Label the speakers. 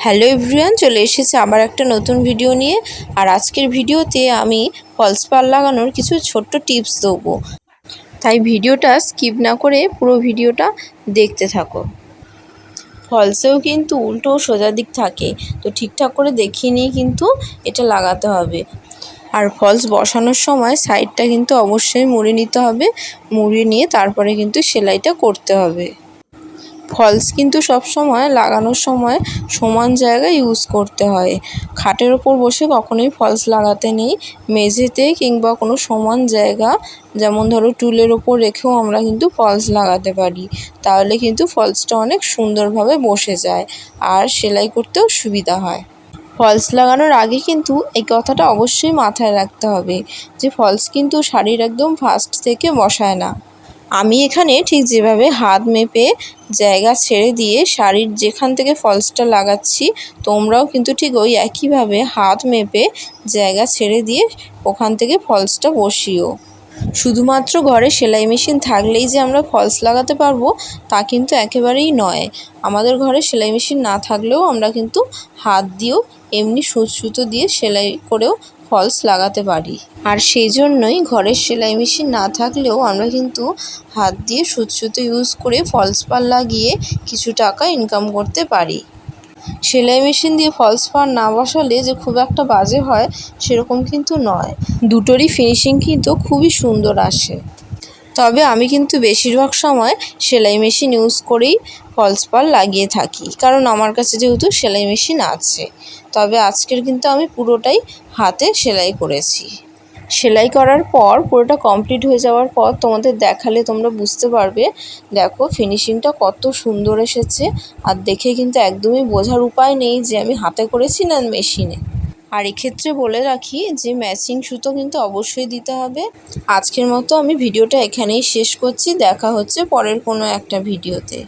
Speaker 1: Hello everyone, চলে এসেছে আবার একটা নতুন ভিডিও নিয়ে। আর আজকের ভিডিওতে আমি ফলস পাড় লাগানোর কিছু ছোট্ট টিপস দেবো, তাই ভিডিওটা স্কিপ না করে পুরো ভিডিওটা দেখতে থাকো। ফলসেও কিন্তু উল্টো সোজা দিক থাকে, তো ঠিকঠাক করে দেখিয়ে নিয়ে কিন্তু এটা লাগাতে হবে। আর ফলস বসানোর সময় সাইডটা কিন্তু অবশ্যই মুড়ে নিতে হবে, মুড়িয়ে নিয়ে তারপরে কিন্তু সেলাইটা করতে হবে। ফলস কিন্তু সব সময় লাগানোর সময় সমান জায়গায় ইউজ করতে হয়। খাটের ওপর বসে কখনোই ফলস লাগাতে নেই। মেঝেতে কিংবা কোনো সমান জায়গা, যেমন ধরো টুলের ওপর রেখেও আমরা কিন্তু ফলস লাগাতে পারি। তাহলে কিন্তু ফলসটা অনেক সুন্দরভাবে বসে যায় আর সেলাই করতেও সুবিধা হয়। ফলস লাগানোর আগে কিন্তু এই কথাটা অবশ্যই মাথায় রাখতে হবে যে ফলস কিন্তু শাড়ির একদম ফার্স্ট থেকে বসায় না। আমি এখানে ঠিক যেভাবে হাত মেপে জায়গা ছেড়ে দিয়ে শাড়ির যেখান থেকে ফলসটা লাগাচ্ছি, তোমরাও কিন্তু ঠিক ওই একইভাবে হাত মেপে জায়গা ছেড়ে দিয়ে ওখান থেকে ফলসটা বসিও। শুধুমাত্র ঘরে সেলাই মেশিন থাকলেই যে আমরা ফলস লাগাতে পারবো তা কিন্তু একেবারেই নয়। আমাদের ঘরে সেলাই মেশিন না থাকলেও আমরা কিন্তু হাত দিয়েও এমনি সুতো দিয়ে সেলাই করেও ফলস লাগাতে পারি। আর সেই জন্যই ঘরের সেলাই মেশিন না থাকলেও আমরা কিন্তু হাত দিয়ে সুতো ইউজ করে ফলস পাড় লাগিয়ে কিছু টাকা ইনকাম করতে পারি। সেলাই মেশিন দিয়ে ফলস পাড় না বসালে যে খুব একটা বাজে হয় সেরকম কিন্তু নয়, দুটোরই ফিনিশিং কিন্তু খুবই সুন্দর আসে। তবে আমি কিন্তু বেশিরভাগ সময় সেলাই মেশিন ইউজ করেই ফলস পাড় লাগিয়ে থাকি, কারণ আমার কাছে যেহেতু সেলাই মেশিন আছে। তবে আজকের কিন্তু আমি পুরোটাই হাতে সেলাই করেছি। সেলাই করার পর পুরোটা কমপ্লিট হয়ে যাওয়ার পর তোমাদের দেখালে তোমরা বুঝতে পারবে। দেখো ফিনিশিংটা কত সুন্দর এসেছে, আর দেখে কিন্তু একদমই বোঝার উপায় নেই যে আমি হাতে করেছি না মেশিনে। আর এক্ষেত্রে বলে রাখি যে ম্যাচিং সুতো কিন্তু অবশ্যই দিতে হবে। আজকের মতো আমি ভিডিওটা এখানেই শেষ করছি, দেখা হচ্ছে পরের কোনো একটা ভিডিওতে।